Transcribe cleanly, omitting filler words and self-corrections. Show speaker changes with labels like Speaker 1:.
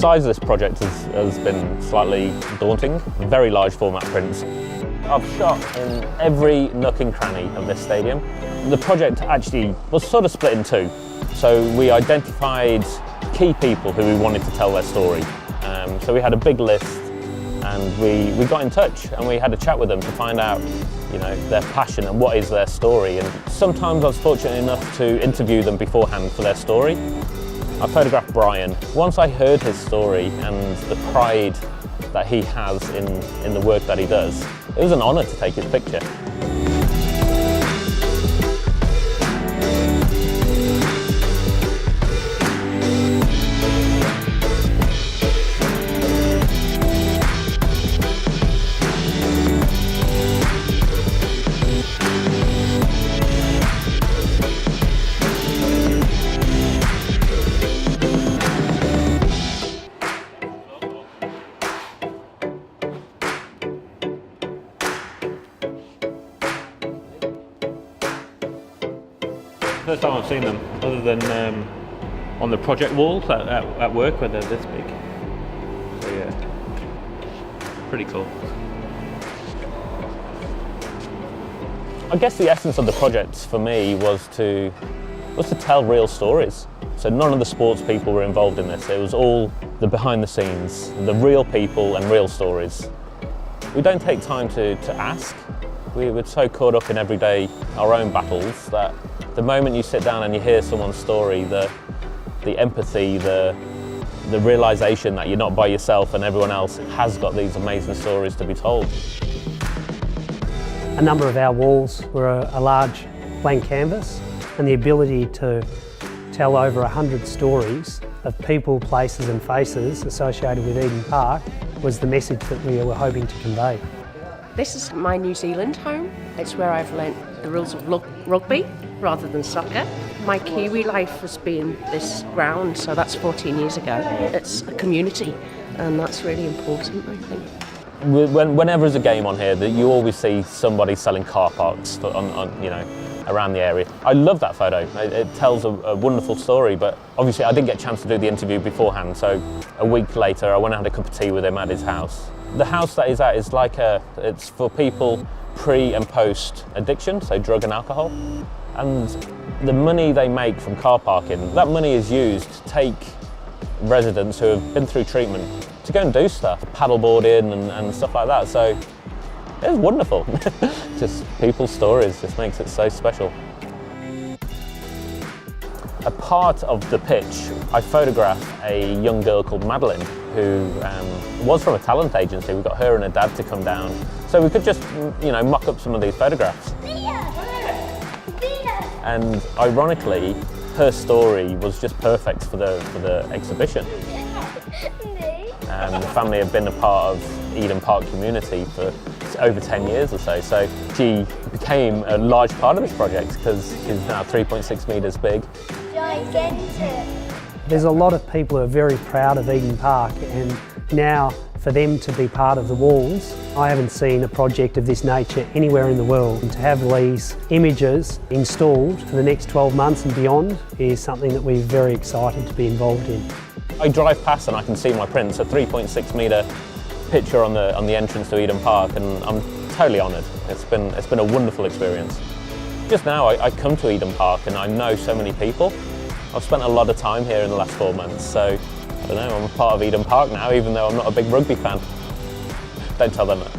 Speaker 1: size of this project has been slightly daunting. Very large format prints. I've shot in every nook and cranny of this stadium. The project actually was sort of split in two. So we identified key people who we wanted to tell their story. So we had a big list, and we got in touch and we had a chat with them to find out, you know, their passion and what is their story. And sometimes I was fortunate enough to interview them beforehand for their story. I photographed Brian. Once I heard his story and the pride that he has in the work that he does, it was an honour to take his picture. First time I've seen them, other than on the project walls at work where they're this big. So yeah, pretty cool. I guess the essence of the project for me was to tell real stories. So none of the sports people were involved in this. It was all the behind the scenes, the real people and real stories. We don't take time to ask. We were so caught up in our own battles, that the moment you sit down and you hear someone's story, the empathy, the realization that you're not by yourself and everyone else has got these amazing stories to be told.
Speaker 2: A number of our walls were a large blank canvas, and the ability to tell over 100 stories of people, places and faces associated with Eden Park was the message that we were hoping to convey.
Speaker 3: This is my New Zealand home. It's where I've learnt the rules of rugby rather than soccer. My Kiwi life has been this ground, so that's 14 years ago. It's a community, and that's really important, I think.
Speaker 1: Whenever there's a game on here, you always see somebody selling car parks around the area. I love that photo. It tells a wonderful story, but obviously I didn't get a chance to do the interview beforehand, so a week later I went and had a cup of tea with him at his house. The house that he's at is it's for people pre and post addiction, so drug and alcohol. And the money they make from car parking, that money is used to take residents who have been through treatment to go and do stuff, paddleboarding and stuff like that. So it was wonderful. Just people's stories just makes it so special. A part of the pitch, I photographed a young girl called Madeline, who was from a talent agency. We got her and her dad to come down, so we could just, mock up some of these photographs. And ironically, her story was just perfect for the exhibition. The family have been a part of Eden Park community for over 10 years or so she became a large part of this project because she's now 3.6 metres big.
Speaker 2: There's a lot of people who are very proud of Eden Park, and now for them to be part of the walls, I haven't seen a project of this nature anywhere in the world. And to have these images installed for the next 12 months and beyond is something that we're very excited to be involved in.
Speaker 1: I drive past and I can see my prints, a 3.6 metre picture on the entrance to Eden Park, and I'm totally honoured. It's been a wonderful experience. Just now I come to Eden Park and I know so many people. I've spent a lot of time here in the last 4 months, so I don't know, I'm a part of Eden Park now, even though I'm not a big rugby fan. Don't tell them that.